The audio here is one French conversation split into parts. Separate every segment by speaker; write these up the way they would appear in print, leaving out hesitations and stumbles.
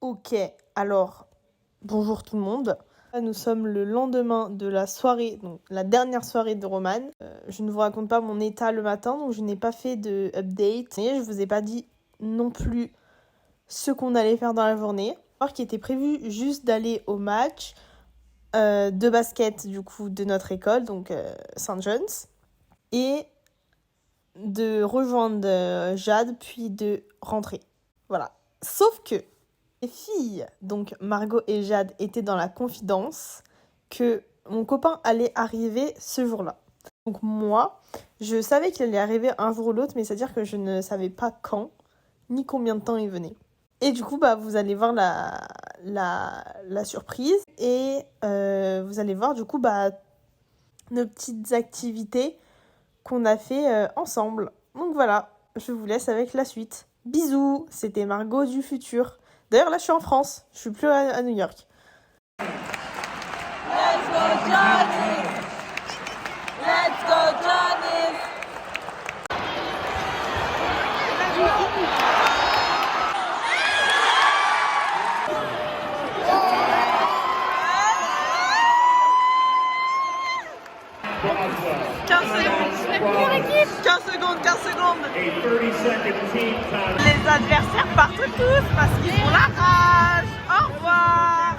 Speaker 1: Ok, alors, bonjour tout le monde. Nous sommes le lendemain de la soirée, donc la dernière soirée de Roman. Je ne vous raconte pas mon état le matin, donc je n'ai pas fait de update. Et je vous ai pas dit non plus ce qu'on allait faire dans la journée. Alors qu'il était prévu juste d'aller au match de basket du coup de notre école, donc St. John's, et de rejoindre Jade, puis de rentrer. Voilà. Sauf que les filles, donc Margot et Jade, étaient dans la confidence que mon copain allait arriver ce jour-là. Donc moi, je savais qu'il allait arriver un jour ou l'autre, mais c'est-à-dire que je ne savais pas quand, ni combien de temps il venait. Et du coup, vous allez voir la surprise, et vous allez voir du coup nos petites activités qu'on a fait ensemble. Donc voilà, je vous laisse avec la suite. Bisous, c'était Margot du futur. D'ailleurs là je suis en France, je suis plus à New York.
Speaker 2: Let's go Johnny! Let's go Johnny!
Speaker 1: Les adversaires partent tous parce qu'ils ont la rage. Au revoir.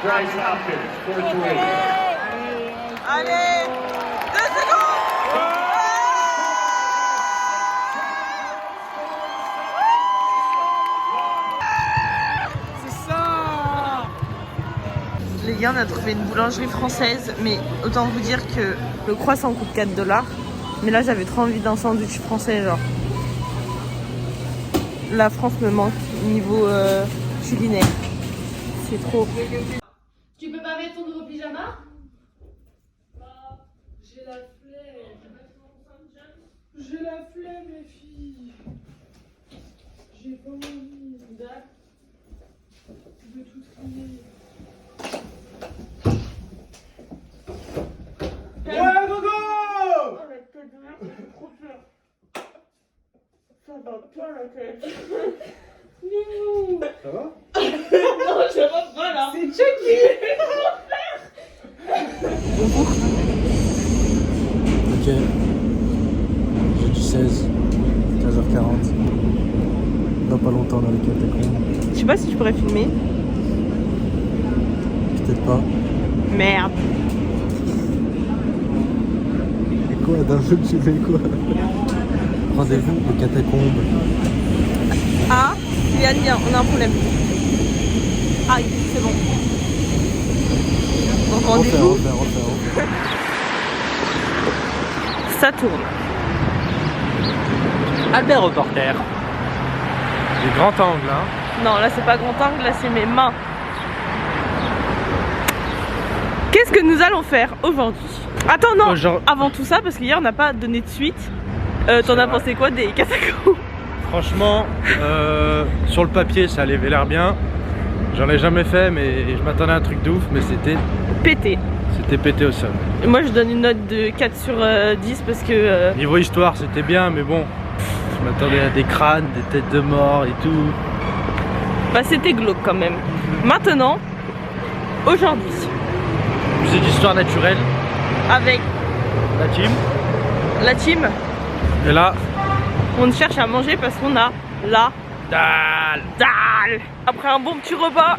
Speaker 1: 3, 2, allez, 2 secondes. C'est ça. Les gars, on a trouvé une boulangerie française, mais autant vous dire que le croissant coûte 4$. Mais là, j'avais trop envie d'un sandwich français, genre. La France me manque niveau culinaire. C'est trop.
Speaker 3: Tu peux pas mettre ton nouveau pyjama? J'ai la flemme. J'ai la flemme, les filles. J'ai pas envie de tout trier.
Speaker 4: Ouais, Gogo!
Speaker 1: Oh, la tête de merde, c'est trop peur. Ça va pas la tête.
Speaker 4: Ça va?
Speaker 1: Non, je rentre pas là. C'est Chucky.
Speaker 5: Ok. Jeudi 16, 15h40. Dans pas longtemps dans les catacombes.
Speaker 1: Je sais pas si je pourrais filmer.
Speaker 5: Peut-être pas.
Speaker 1: Merde.
Speaker 5: Et quoi? D'un jeu tu fais quoi? Rendez-vous aux catacombes.
Speaker 1: Ah, Yann, on a un problème. Aïe, c'est bon. Donc rendez-vous.
Speaker 5: Refaire.
Speaker 1: Ça tourne.
Speaker 4: Albert reporter. Du grand angle, hein.
Speaker 1: Non, là c'est pas grand angle, là c'est mes mains. Qu'est-ce que nous allons faire aujourd'hui? Attends, non, avant tout ça, parce qu'hier on n'a pas donné de suite. T'en as pensé quoi des catacombes?
Speaker 4: Franchement, sur le papier, ça avait l'air bien. J'en ai jamais fait, mais je m'attendais à un truc de ouf, mais c'était
Speaker 1: Pété.
Speaker 4: pété au sol.
Speaker 1: Et moi je donne une note de 4 sur 10 parce que...
Speaker 4: Niveau histoire, c'était bien, mais bon, je m'attendais à des crânes, des têtes de mort et tout.
Speaker 1: Bah c'était glauque quand même. Maintenant, aujourd'hui,
Speaker 4: Musée d'histoire naturelle,
Speaker 1: avec
Speaker 4: la team.
Speaker 1: la team,
Speaker 4: Et là,
Speaker 1: on cherche à manger parce qu'on a la
Speaker 4: dalle,
Speaker 1: dalle. Après un bon petit repas,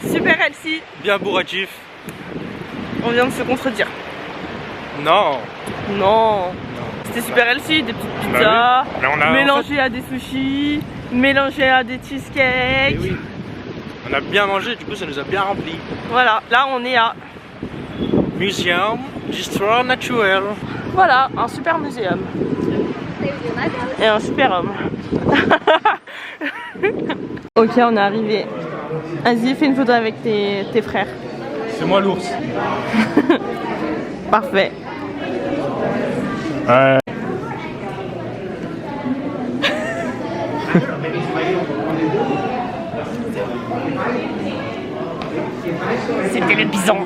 Speaker 1: super healthy,
Speaker 4: bien bourratif.
Speaker 1: on vient de se contredire.
Speaker 4: Non.
Speaker 1: Non, c'était super healthy, des petites pizzas,
Speaker 4: Bah oui. Mais on a,
Speaker 1: mélangées à des sushis, mélangées à des cheesecakes.
Speaker 4: Eh oui. On a bien mangé, du coup ça nous a bien rempli.
Speaker 1: Voilà, là on est à...
Speaker 4: Muséum d'histoire naturelle.
Speaker 1: Voilà, un super muséum. Et un super homme. Ok, on est arrivé. Vas-y, fais une photo avec tes frères.
Speaker 4: C'est moi l'ours.
Speaker 1: Parfait. C'était le bison.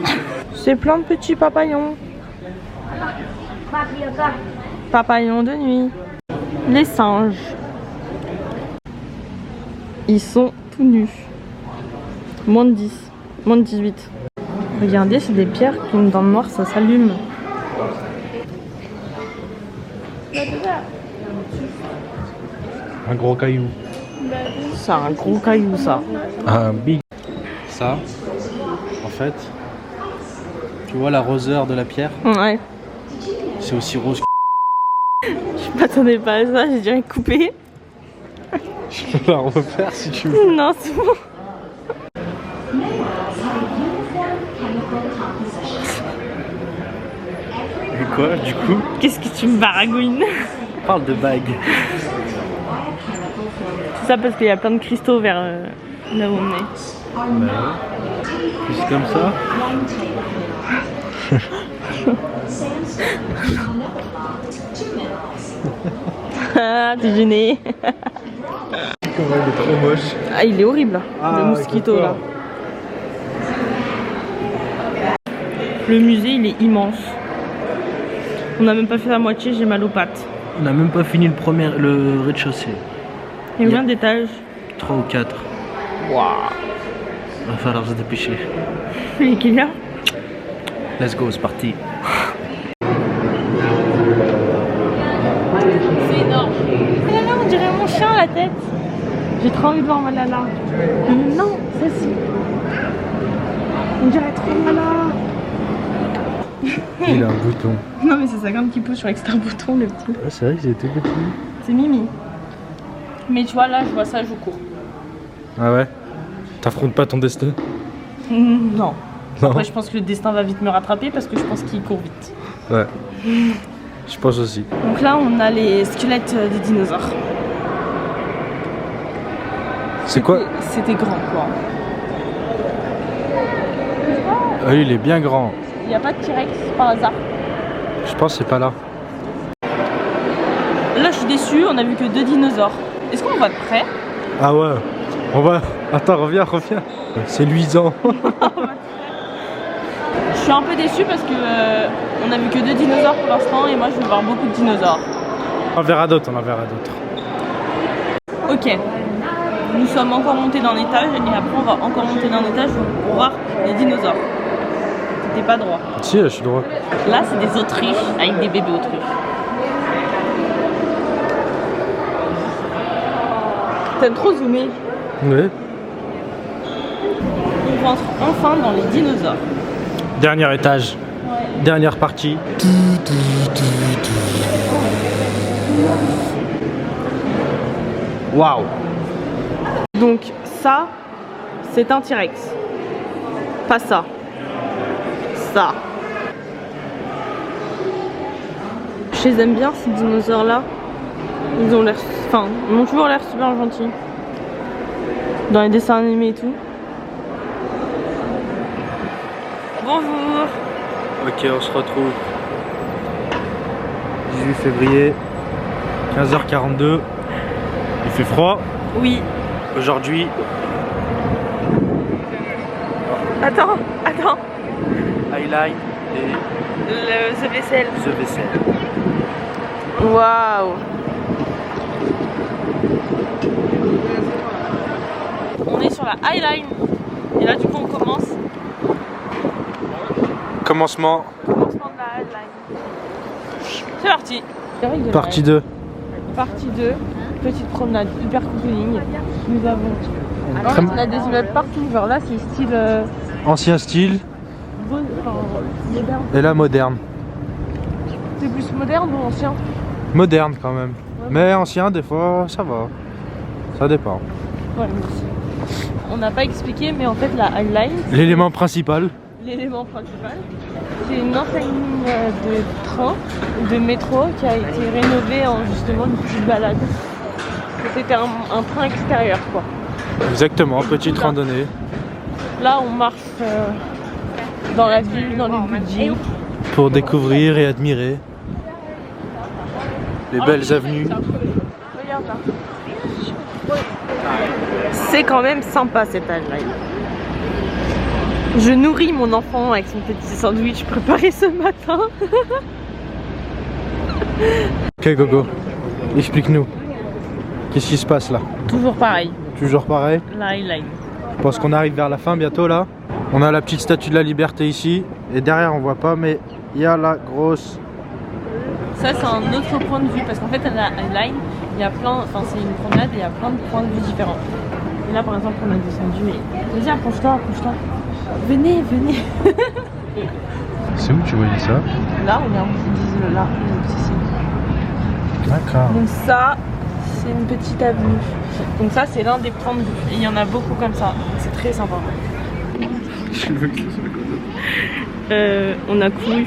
Speaker 1: C'est plein de petits papillons. Papillons de nuit. Les singes. Ils sont tout nus. Moins de 10. Moins de 18. Regardez, c'est des pierres qui, dans le noir, ça s'allume.
Speaker 4: Un gros caillou.
Speaker 1: C'est un gros caillou, ça.
Speaker 4: Un big. Ça, en fait, tu vois la roseur de la pierre,
Speaker 1: Ouais.
Speaker 4: c'est aussi rose que...
Speaker 1: Je m'attendais pas à ça, j'ai direct coupé.
Speaker 4: Je peux la refaire si tu veux.
Speaker 1: Non, c'est bon.
Speaker 4: Et quoi, du coup?
Speaker 1: Qu'est-ce que tu me baragouines?
Speaker 4: On parle de bague.
Speaker 1: C'est ça parce qu'il y a plein de cristaux vers là où on est.
Speaker 4: C'est comme ça.
Speaker 1: Ah, t'es gêné.
Speaker 4: Comment il est trop moche.
Speaker 1: Ah, il est horrible là,
Speaker 4: Ah,
Speaker 1: le mosquito
Speaker 4: d'accord.
Speaker 1: là. Le musée il est immense. On n'a même pas fait la moitié, j'ai mal aux pattes.
Speaker 4: On n'a même pas fini le rez-de-chaussée.
Speaker 1: Il y a combien d'étages?
Speaker 4: 3 ou 4.
Speaker 1: Waouh.
Speaker 4: Va falloir se dépêcher.
Speaker 1: Il est quelle heure?
Speaker 4: Let's go, c'est parti.
Speaker 1: C'est énorme. Malala, on dirait mon chien à la tête. J'ai trop envie de voir Malala. Non, ça si. On dirait trop Malala.
Speaker 4: Il a un bouton.
Speaker 1: Non mais c'est sa gomme qui pousse, je crois que c'est un bouton le petit.
Speaker 4: Ah, c'est vrai que c'était petit.
Speaker 1: C'est Mimi. Mais tu vois là, je vois ça, je cours.
Speaker 4: Ah ouais? T'affrontes pas ton destin?
Speaker 1: Non.
Speaker 4: Non.
Speaker 1: Après je pense que le destin va vite me rattraper parce que je pense qu'il court vite.
Speaker 4: Ouais. Je pense aussi.
Speaker 1: Donc là on a les squelettes des dinosaures.
Speaker 4: C'est quoi?
Speaker 1: C'était grand quoi.
Speaker 4: Ah, il est bien grand.
Speaker 1: Il n'y a pas de T-Rex par hasard.
Speaker 4: Je pense que c'est pas là.
Speaker 1: Là je suis déçue, on a vu que 2 dinosaures. Est-ce qu'on va de près?
Speaker 4: Ah ouais. On va... Attends, reviens. C'est luisant.
Speaker 1: Je suis un peu déçue parce que on a vu que 2 dinosaures pour l'instant et moi je veux voir beaucoup de dinosaures.
Speaker 4: On en verra d'autres.
Speaker 1: Ok. Nous sommes encore montés d'un étage et après on va encore monter d'un étage pour voir les dinosaures. T'es pas droit.
Speaker 4: Si, je suis droit.
Speaker 1: Là c'est des autruches avec des bébés autruches. T'aimes trop zoomer?
Speaker 4: Oui.
Speaker 1: On rentre enfin dans les dinosaures.
Speaker 4: Dernier étage.
Speaker 1: Ouais.
Speaker 4: Dernière partie. Waouh.
Speaker 1: Donc ça, c'est un T-Rex. Pas ça. Ça. Je les aime bien ces dinosaures là. Ils ont l'air. Enfin, ils ont toujours l'air super gentils. Dans les dessins animés et tout. Bonjour.
Speaker 4: Ok, on se retrouve. 18 février, 15h42. Il fait froid.
Speaker 1: Oui.
Speaker 4: Aujourd'hui,
Speaker 1: Attends.
Speaker 4: highlight et
Speaker 1: Le vaisselle.
Speaker 4: The Vaisselle.
Speaker 1: Waouh. On est sur la Highline. Et là du coup on commence.
Speaker 4: Commencement.
Speaker 1: Commencement de la Highline. C'est parti.
Speaker 4: Partie 2.
Speaker 1: Partie 2. Petite promenade hyper cocooning. Nous avons. Alors
Speaker 4: Très-
Speaker 1: on a des immeubles partout. Genre là c'est style
Speaker 4: Ancien style
Speaker 1: moderne.
Speaker 4: et là moderne.
Speaker 1: C'est plus moderne ou ancien?
Speaker 4: Moderne quand même. Mais ancien, des fois, ça va. Ça dépend.
Speaker 1: Ouais, merci. On n'a pas expliqué, mais en fait la Highline,
Speaker 4: L'élément principal.
Speaker 1: l'élément principal, c'est une enseigne de train, de métro qui a été rénovée en justement une petite balade. C'était un train extérieur quoi.
Speaker 4: Exactement, petite
Speaker 1: Là.
Speaker 4: randonnée.
Speaker 1: Là on marche dans la ville, dans les budgets.
Speaker 4: Pour découvrir et admirer les belles avenues.
Speaker 1: Regarde là. C'est quand même sympa cette Highline. Je nourris mon enfant avec son petit sandwich préparé ce matin.
Speaker 4: Ok, gogo. Explique-nous. Qu'est-ce qui se passe là?
Speaker 2: Toujours pareil.
Speaker 4: Toujours pareil?
Speaker 2: Line.
Speaker 4: Je pense qu'on arrive vers la fin bientôt là. On a la petite statue de la liberté ici. Et derrière on voit pas mais il y a la grosse.
Speaker 2: Ça c'est un autre point de vue parce qu'en fait à la line, il y a plein, enfin c'est une promenade et il y a plein de points de vue différents. Et là par exemple on a descendu et vas-y approche-toi. Venez.
Speaker 4: C'est où tu voyais ça?
Speaker 2: Là regarde, ils disent là, ici.
Speaker 4: D'accord.
Speaker 2: Donc ça, c'est une petite avenue. Donc ça, c'est l'un des points de vue. Et il y en a beaucoup comme ça. C'est très sympa. On a couru.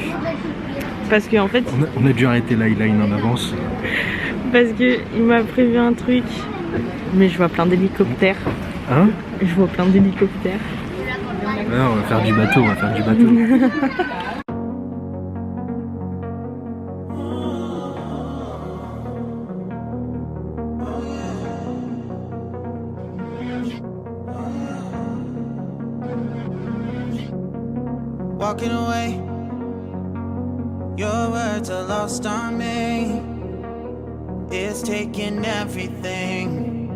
Speaker 2: Parce qu'en fait...
Speaker 4: On a dû arrêter l'eyeline en avance.
Speaker 2: Parce qu'il m'a prévu un truc. Mais je vois plein d'hélicoptères.
Speaker 4: Hein?
Speaker 2: Je vois plein d'hélicoptères.
Speaker 4: Alors, on va faire du bateau,
Speaker 6: Walking away, your words are lost on me. It's taking everything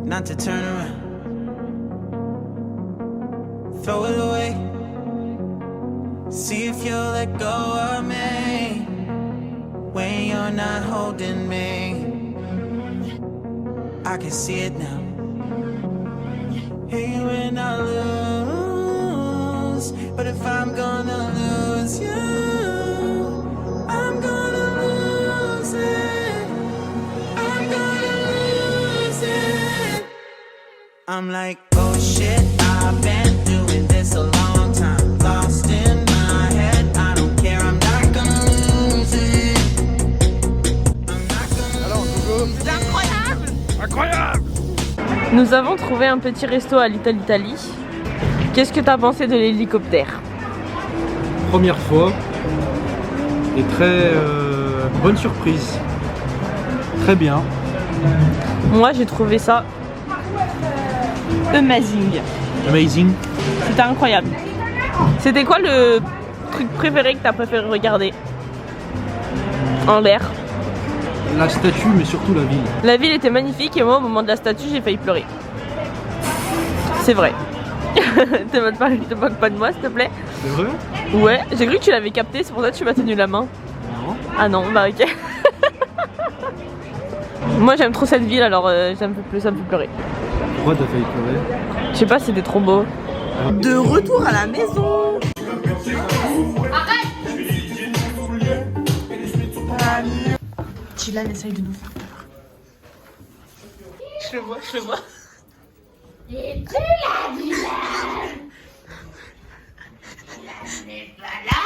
Speaker 6: not to turn around. Throw it away. See if you'll let go of me when you're not holding me. I can see it now. Hey, when I lose, but if I'm gonna lose you, I'm gonna lose it. I'm gonna lose it. I'm like, oh shit, I've been doing this a long time. Lost in my head, I don't care, I'm not gonna lose it. I'm not gonna lose it.
Speaker 4: Incroyable!
Speaker 2: Nous avons trouvé un petit resto à Little Italy. Qu'est-ce que t'as pensé de l'hélicoptère?
Speaker 4: Première fois. Et très bonne surprise. Très bien.
Speaker 2: Moi j'ai trouvé ça amazing.
Speaker 4: Amazing.
Speaker 2: C'était incroyable. C'était quoi le truc préféré que t'as préféré regarder en l'air?
Speaker 4: La statue, mais surtout la ville.
Speaker 2: La ville était magnifique et moi au moment de la statue j'ai failli pleurer. C'est vrai. Te moque pas de moi s'il te plaît.
Speaker 4: C'est vrai?
Speaker 2: Ouais, j'ai cru que tu l'avais capté, c'est pour ça que tu m'as tenu la main.
Speaker 4: Non.
Speaker 2: Ah non, bah ok. Moi j'aime trop cette ville alors ça me fait pleurer.
Speaker 4: Pourquoi t'as failli pleurer?
Speaker 2: Je sais pas, c'était trop beau.
Speaker 1: De retour à la maison. Dylan essaye de nous faire peur. Je le vois.
Speaker 7: Il est plus là, Dylan. Dylan n'est pas là.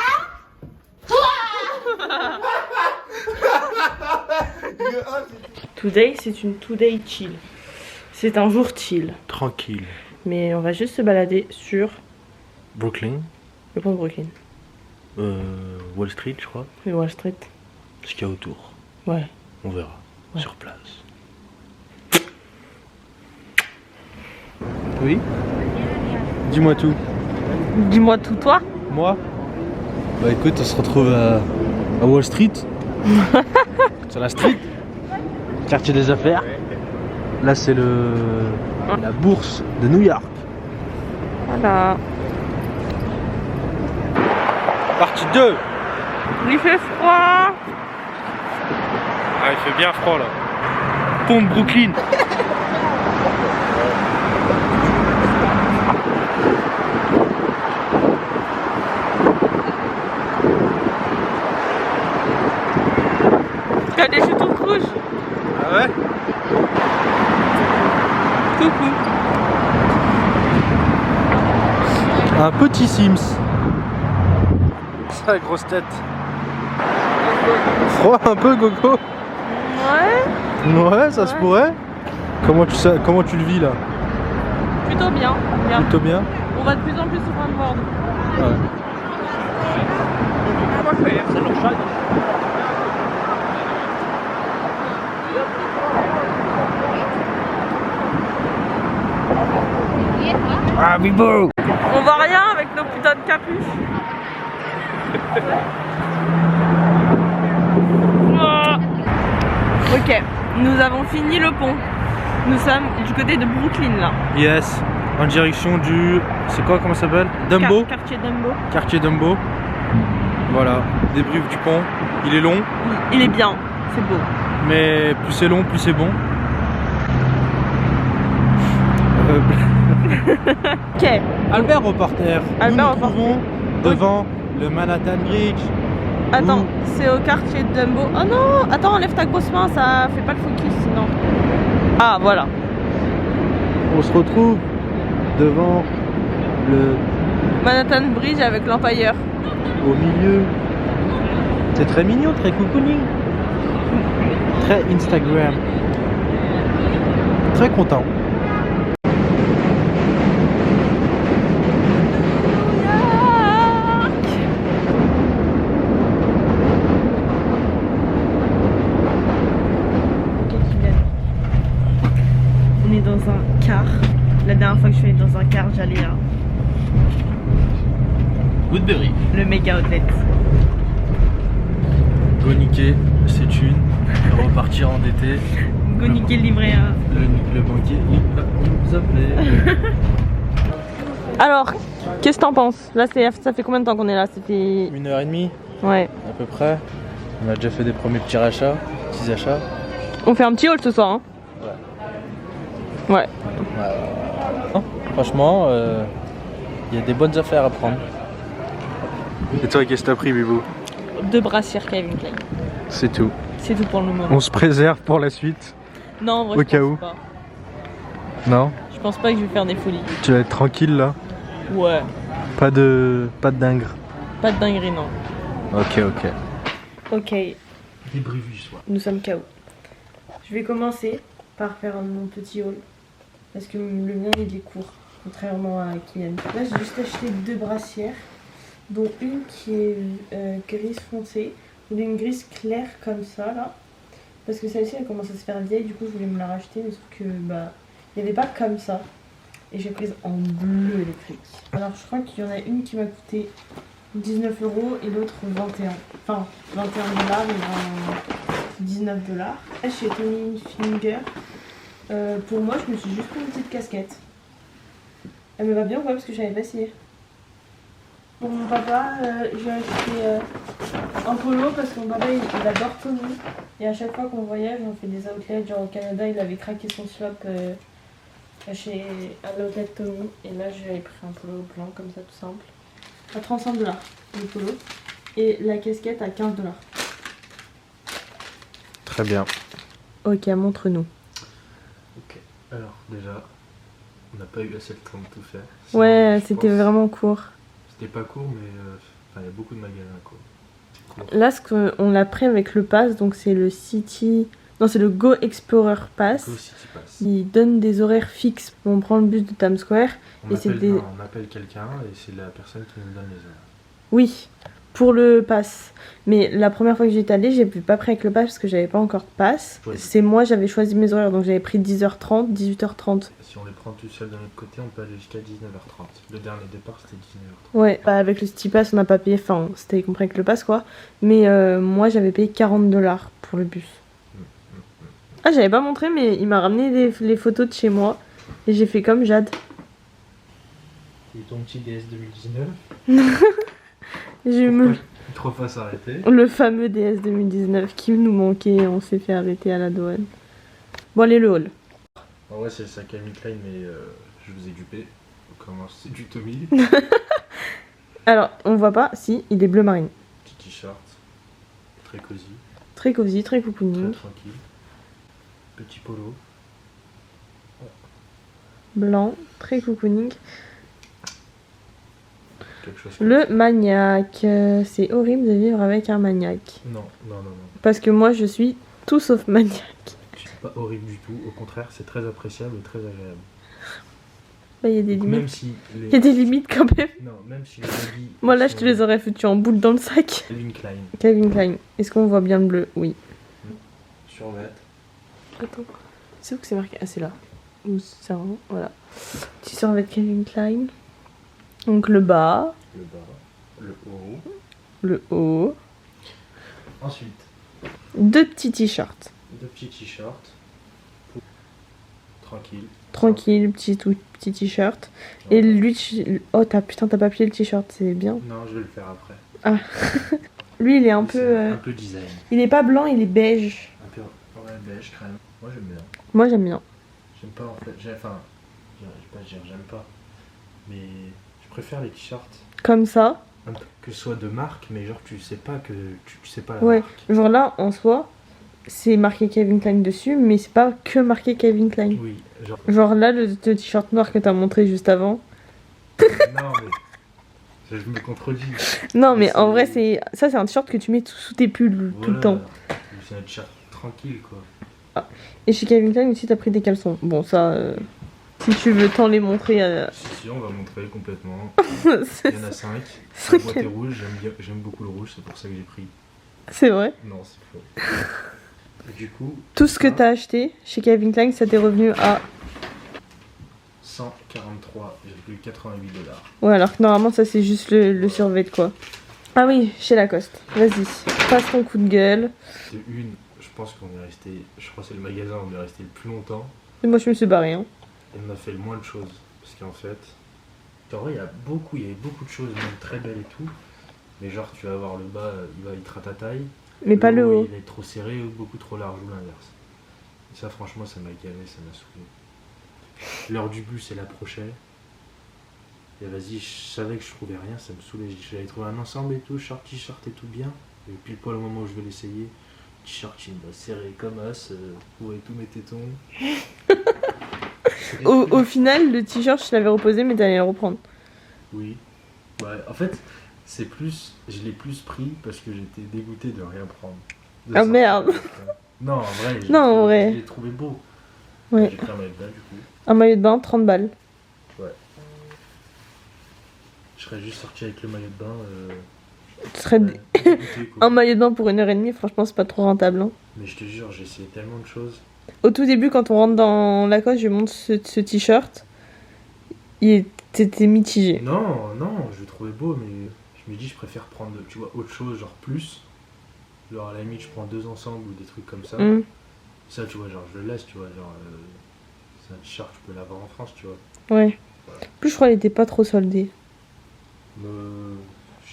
Speaker 2: Today, c'est une today chill. C'est un jour chill.
Speaker 4: Tranquille.
Speaker 2: Mais on va juste se balader sur
Speaker 4: Brooklyn.
Speaker 2: le pont de Brooklyn.
Speaker 4: Wall Street, je crois.
Speaker 2: Et Wall Street.
Speaker 4: Ce qu'il y a autour.
Speaker 2: Ouais.
Speaker 4: On verra.
Speaker 2: Ouais.
Speaker 4: Sur place. Oui? Dis-moi tout.
Speaker 2: Dis-moi tout, toi.
Speaker 4: Moi? Bah écoute, on se retrouve à Wall Street. Sur la street. Quartier des affaires. Là c'est la bourse de New York.
Speaker 2: Voilà.
Speaker 4: Partie 2.
Speaker 2: Il fait froid.
Speaker 4: Ah, il fait bien froid là. Pont de Brooklyn.
Speaker 2: Il y a des chutes rouges.
Speaker 4: Ah ouais?
Speaker 2: Coucou.
Speaker 4: Un petit Sims. Ça, grosse tête. Froid un peu, Gogo?
Speaker 2: Ouais.
Speaker 4: Ouais, ça se pourrait. Comment tu le vis là?
Speaker 2: Plutôt bien.
Speaker 4: Plutôt bien?
Speaker 2: On va de plus en plus sur un board.
Speaker 4: Ouais. Ah, Bibo!
Speaker 2: On voit rien avec nos putains de capuches. Ok, nous avons fini le pont. Nous sommes du côté de Brooklyn là.
Speaker 4: Yes, en direction du... C'est quoi, comment ça s'appelle? Dumbo.
Speaker 2: Quartier Dumbo.
Speaker 4: Quartier Dumbo. Voilà, débrief du pont. Il est long,
Speaker 2: Il est bien, c'est beau.
Speaker 4: mais plus c'est long, plus c'est bon.
Speaker 2: Ok,
Speaker 4: Albert reporter.
Speaker 2: Albert
Speaker 4: Nous nous
Speaker 2: reporter.
Speaker 4: trouvons devant le Manhattan Bridge.
Speaker 2: attends,
Speaker 4: Ouh.
Speaker 2: c'est au quartier Dumbo. Oh non, attends, enlève ta grosse main, ça fait pas le focus sinon. Ah voilà.
Speaker 4: On se retrouve devant le...
Speaker 2: Manhattan Bridge avec l'Empire.
Speaker 4: au milieu. C'est très mignon, très coucouning. Très Instagram. Très content.
Speaker 2: On est dans un car. La dernière fois que je suis allée dans un car, j'allais à
Speaker 4: Woodbury.
Speaker 2: le méga outlet.
Speaker 4: Go niquer ses thunes, repartir endetté.
Speaker 2: Go niquer le livret A.
Speaker 4: Le banquier, il va nous appeler.
Speaker 2: Alors, qu'est-ce que t'en penses? Là, ça fait combien de temps qu'on est là? C'était...
Speaker 4: 1h30
Speaker 2: Ouais.
Speaker 4: à peu près. On a déjà fait des premiers petits achats.
Speaker 2: On fait un petit haul ce soir, hein? Ouais.
Speaker 4: Non, franchement, il y a des bonnes affaires à prendre. Et toi, qu'est-ce que t'as pris, Bibou?
Speaker 2: 2 brassières Calvin Klein.
Speaker 4: C'est tout.
Speaker 2: C'est tout pour le moment.
Speaker 4: On se préserve pour la suite.
Speaker 2: Non, en vrai,
Speaker 4: Au
Speaker 2: je
Speaker 4: cas
Speaker 2: pense
Speaker 4: où.
Speaker 2: pas.
Speaker 4: Non?
Speaker 2: Je pense pas que je vais faire des folies.
Speaker 4: Tu vas être tranquille là?
Speaker 2: Ouais.
Speaker 4: Pas de dingre.
Speaker 2: Pas de dinguerie, non.
Speaker 4: Ok.
Speaker 2: Ok,
Speaker 4: Débrief du soir.
Speaker 2: nous sommes KO. Je vais commencer par faire mon petit haul. Parce que le mien, il est court. Contrairement à Kylian. Là, j'ai juste acheté 2 brassières. Dont une qui est grise foncée. Ou une grise claire comme ça, là. Parce que celle-ci, elle commence à se faire vieille. Du coup, je voulais me la racheter. Mais sauf que, bah, il n'y avait pas comme ça. Et j'ai prise en bleu électrique. Alors, je crois qu'il y en a une qui m'a coûté 19 € et l'autre 21. Enfin, 21 $ et 19 $. Là, chez Tommy Hilfiger, pour moi, je me suis juste pris une petite casquette. Elle me va bien ou pas? Parce que je n'avais pas essayé. Pour mon papa, j'ai acheté un polo parce que mon papa il adore Tommy. Et à chaque fois qu'on voyage, on fait des outlets. Genre au Canada, il avait craqué son swap à l'outlet Tommy. Et là, j'avais pris un polo blanc comme ça, tout simple. À 35 $ le polo. Et la casquette à 15 $.
Speaker 4: Très bien.
Speaker 2: Ok, montre-nous.
Speaker 4: Ok. Alors, déjà, on n'a pas eu assez de temps de tout faire.
Speaker 2: Ouais,
Speaker 4: Je
Speaker 2: c'était
Speaker 4: pense-
Speaker 2: vraiment court.
Speaker 4: C'était pas court, mais il y a beaucoup de magasins quoi. C'est court.
Speaker 2: Là, on l'a pris avec le pass, donc c'est le City... Non, c'est le Go Explorer Pass.
Speaker 4: Go City Pass.
Speaker 2: Il donne des horaires fixes. On prend le bus de Times Square.
Speaker 4: On
Speaker 2: et c'est
Speaker 4: appelle,
Speaker 2: des-
Speaker 4: non, on appelle quelqu'un et c'est la personne qui nous donne les heures.
Speaker 2: Oui, pour le pass. Mais la première fois que j'étais allée, j'ai pas pris avec le pass parce que j'avais pas encore de pass.
Speaker 4: Ouais.
Speaker 2: C'est moi, j'avais choisi mes horaires, donc j'avais pris 10h30, 18h30.
Speaker 4: Si on les prend tout seul de notre côté, on peut aller jusqu'à 19h30. Le dernier départ c'était 19h30.
Speaker 2: Ouais, bah, avec le City Pass, on n'a pas payé, enfin, c'était compris avec le pass quoi. Mais moi, j'avais payé 40 $ pour le bus. Ah, j'avais pas montré, mais il m'a ramené les photos de chez moi. Et j'ai fait comme Jade.
Speaker 4: Et ton petit DS 2019,
Speaker 2: J'ai eu
Speaker 4: trop pas s'arrêter.
Speaker 2: le fameux DS 2019 qui nous manquait, on s'est fait arrêter à la douane. Bon, allez, le hall.
Speaker 4: En vrai c'est le sac Calvin Klein mais je vous ai dupé. On commence, c'est du Tommy.
Speaker 2: Alors, on voit pas, si, il est bleu marine.
Speaker 4: Petit t-shirt, très cosy,
Speaker 2: Très cosy, très
Speaker 4: très
Speaker 2: cocooning.
Speaker 4: tranquille. Petit polo.
Speaker 2: Blanc, très cocooning.
Speaker 4: Quelque chose comme
Speaker 2: Le maniaque. C'est horrible de vivre avec un maniaque.
Speaker 4: Non.
Speaker 2: Parce que moi, je suis tout sauf maniaque.
Speaker 4: C'est pas horrible du tout, au contraire c'est très appréciable et très agréable.
Speaker 2: Bah, il y a des
Speaker 4: Même
Speaker 2: limites.
Speaker 4: si les...
Speaker 2: Il y a des limites quand même.
Speaker 4: Non, même si les habits...
Speaker 2: Moi, là, je te les aurais foutus en boule dans le sac.
Speaker 4: Calvin Klein,
Speaker 2: Calvin Klein. Est-ce qu'on voit bien le bleu? Oui.
Speaker 4: survêt.
Speaker 2: Attends. C'est où que c'est marqué? Ah, c'est là. Ou c'est un... Voilà. Petit survêt de Calvin Klein. Donc le bas,
Speaker 4: Le bas, le haut.
Speaker 2: le haut.
Speaker 4: Ensuite,
Speaker 2: 2 petits t-shirts.
Speaker 4: 2 petits t-shirts. Tranquille.
Speaker 2: Tranquille, petit t-shirt. Et lui, oh putain, t'as pas plié le t-shirt, c'est bien.
Speaker 4: Non, je vais le faire après.
Speaker 2: Ah. Lui, il est un peu.
Speaker 4: Un peu design.
Speaker 2: Il est pas blanc, il est beige.
Speaker 4: Un peu beige crème. Moi j'aime bien.
Speaker 2: Moi, j'aime bien.
Speaker 4: J'aime pas en fait. Enfin, je vais pas dire j'aime pas. Mais je préfère les t-shirts.
Speaker 2: Comme ça.
Speaker 4: Que ce soit de marque, mais genre tu sais pas que tu sais pas la
Speaker 2: Ouais.
Speaker 4: marque.
Speaker 2: Genre là, en soi, c'est marqué Calvin Klein dessus, mais c'est pas que marqué Calvin Klein.
Speaker 4: Oui, genre.
Speaker 2: Genre là, le t-shirt noir que t'as montré juste avant.
Speaker 4: Non mais. Je me contredis.
Speaker 2: Non, mais en
Speaker 4: c'est-
Speaker 2: vrai, c'est un t-shirt que tu mets sous tes pulls tout le
Speaker 4: Voilà.
Speaker 2: temps.
Speaker 4: C'est un t-shirt tranquille quoi.
Speaker 2: Et chez Calvin Klein aussi, t'as pris des caleçons. Bon, ça, si tu veux t'en les montrer.
Speaker 4: Si, on va montrer complètement.
Speaker 2: c'est
Speaker 4: Il y en a 5.
Speaker 2: c'est
Speaker 4: La boîte est rouge, j'aime beaucoup le rouge, c'est pour ça que j'ai pris.
Speaker 2: c'est vrai.
Speaker 4: Non, c'est faux. Et du coup,
Speaker 2: Tout ce que t'as acheté chez Calvin Klein, ça t'est revenu à.
Speaker 4: 143,88 $.
Speaker 2: Ouais, alors que normalement, ça c'est juste le survêt quoi. Ah oui, chez Lacoste. Vas-y, passe ton coup de gueule.
Speaker 4: De une, je pense qu'on est resté. Je crois que c'est le magasin où on est resté le plus longtemps.
Speaker 2: Et moi, je me suis barré. Hein.
Speaker 4: Et on a fait le moins de choses. Parce qu'en fait, en vrai, il y avait beaucoup de choses, même très belles et tout. Mais genre, tu vas voir le bas, il te rate ta taille.
Speaker 2: Mais pas le haut.
Speaker 4: Il est trop serré ou beaucoup trop large ou l'inverse. Et ça, franchement, ça m'a gavé, ça m'a saoulé. L'heure du bus, elle approchait. Et vas-y, je savais que je trouvais rien, ça me saoulait. J'avais trouvé un ensemble et tout, short, t-shirt et tout bien. Et puis poil au moment où je vais l'essayer, t-shirt il me serré comme as, vous voyez tous mes tétons.
Speaker 2: Au final, le t-shirt, je l'avais reposé, mais t'allais le reprendre.
Speaker 4: Oui. Ouais, en fait, c'est plus. Je l'ai plus pris parce que j'étais dégoûté de rien prendre. De
Speaker 2: Ah,
Speaker 4: sortir.
Speaker 2: merde.
Speaker 4: Non, en vrai,
Speaker 2: Non, en vrai.
Speaker 4: je l'ai trouvé beau.
Speaker 2: Ouais.
Speaker 4: J'ai pris un maillot de bain du coup.
Speaker 2: Un maillot de bain, 30 balles.
Speaker 4: Je serais juste sorti avec le maillot de bain.
Speaker 2: Ce serait
Speaker 4: Ouais, dégoûté, quoi.
Speaker 2: un maillot de bain pour 1h30, franchement, c'est pas trop rentable. Hein.
Speaker 4: Mais je te jure, j'ai essayé tellement de choses.
Speaker 2: Au tout début, quand on rentre dans Lacoste, je montre ce t-shirt. Il était mitigé.
Speaker 4: Non, je le trouvais beau, mais je me dis, je préfère prendre, tu vois, autre chose, genre plus. Genre à la limite, je prends 2 ensemble ou des trucs comme ça.
Speaker 2: Mm.
Speaker 4: Ça, tu vois, genre je le laisse, tu vois, genre c'est un t-shirt, tu peux l'avoir en France, tu vois.
Speaker 2: Ouais. En plus, je crois qu'il était pas trop soldé.
Speaker 4: Je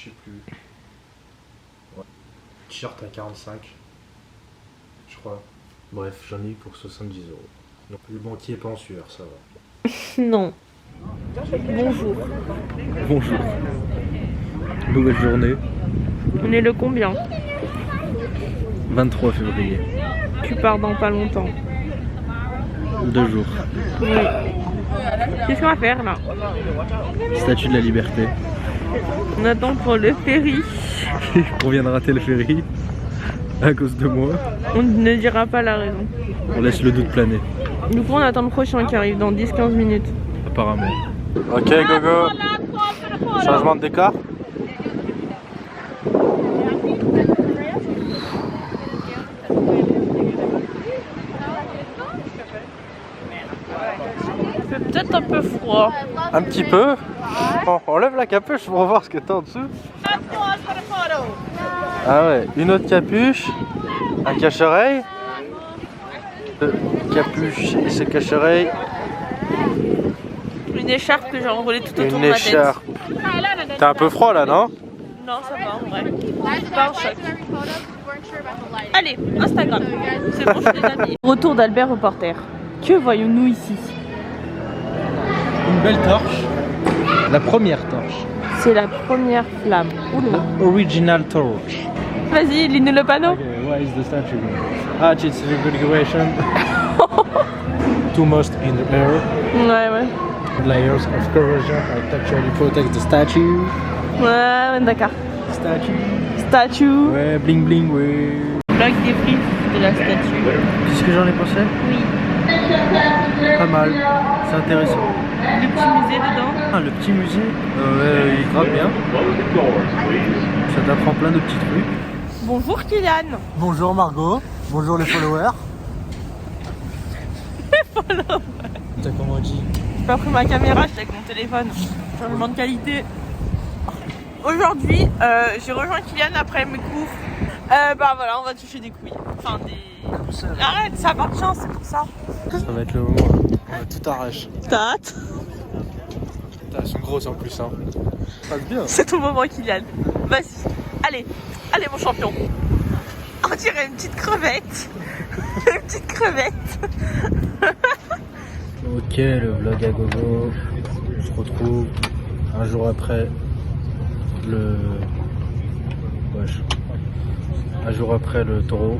Speaker 4: sais plus. Ouais. T-shirt à 45, je crois. Bref, j'en ai eu pour 70 €. Donc le banquier est pas en sueur, ça va.
Speaker 2: Non. Bonjour.
Speaker 5: Bonjour. Nouvelle journée,
Speaker 2: On est le combien?
Speaker 5: 23 février.
Speaker 2: Tu pars dans pas longtemps.
Speaker 5: 2 jours.
Speaker 2: Oui. Qu'est-ce qu'on va faire là?
Speaker 5: Statue de la Liberté.
Speaker 2: On attend pour le ferry.
Speaker 5: On vient de rater le ferry à cause de moi.
Speaker 2: On ne dira pas la raison.
Speaker 5: On laisse le doute planer,
Speaker 2: Du coup, on attend le prochain qui arrive dans 10-15 minutes.
Speaker 5: apparemment.
Speaker 4: Ok, gogo. Changement de décor.
Speaker 2: Il fait peut-être un peu froid.
Speaker 4: Un petit peu. Bon, on lève la capuche pour voir ce que t'as en dessous. Ah ouais, une autre capuche, un cache-oreille, capuche et ce cache-oreille,
Speaker 2: Une écharpe que j'ai enroulée tout autour
Speaker 4: une
Speaker 2: de ma tête.
Speaker 4: écharpe. T'as un peu froid là, non?
Speaker 2: Non, ça va en vrai. C'est pas un choc. Allez, Instagram. C'est bon, je les amis. Retour d'Albert Reporter. Que voyons-nous ici?
Speaker 5: Une belle torche. La première torche.
Speaker 2: C'est la première flamme. Oula.
Speaker 5: Original torch.
Speaker 2: Vas-y, lis-nous le panneau.
Speaker 5: Okay, what is the statue? It's configuration. Two most in the air.
Speaker 2: Ouais.
Speaker 5: Layers of corrosion architecturally protect the statue.
Speaker 2: Ouais, d'accord.
Speaker 5: Statue.
Speaker 2: Statue.
Speaker 5: Ouais, bling bling, ouais.
Speaker 2: Blague des frites de la statue.
Speaker 5: Qu'est-ce que j'en ai pensé?
Speaker 2: Oui.
Speaker 5: Pas mal. C'est intéressant.
Speaker 2: Le petit musée dedans.
Speaker 5: Ah, le petit musée, il est grave bien. Ça t'apprend plein de petits trucs.
Speaker 2: Bonjour Kylian.
Speaker 5: Bonjour Margot. Bonjour les followers. T'as comment dit?
Speaker 2: J'ai pas pris ma caméra, j'étais avec mon téléphone. Changement de qualité. Aujourd'hui, j'ai rejoint Kylian après mes cours. Bah voilà, on va toucher des couilles. Enfin des
Speaker 4: seul.
Speaker 2: Arrête, ça a pas de chance, c'est pour ça.
Speaker 4: Ça va être le moment là. On va tout arrache.
Speaker 2: T'as hâte?
Speaker 4: Putain, elles sont grosses en plus hein. Ça passe bien.
Speaker 2: C'est ton moment, Kylian. Vas-y. Allez, allez mon champion. On dirait une petite crevette. Une petite crevette.
Speaker 4: Ok, le vlog à gogo. On se retrouve un jour après le... Wesh. Un jour après le taureau.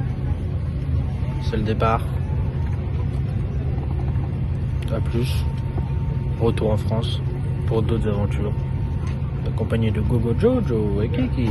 Speaker 4: C'est le départ. A plus. Retour en France pour d'autres aventures. Accompagné de Gogo Jojo et Kiki.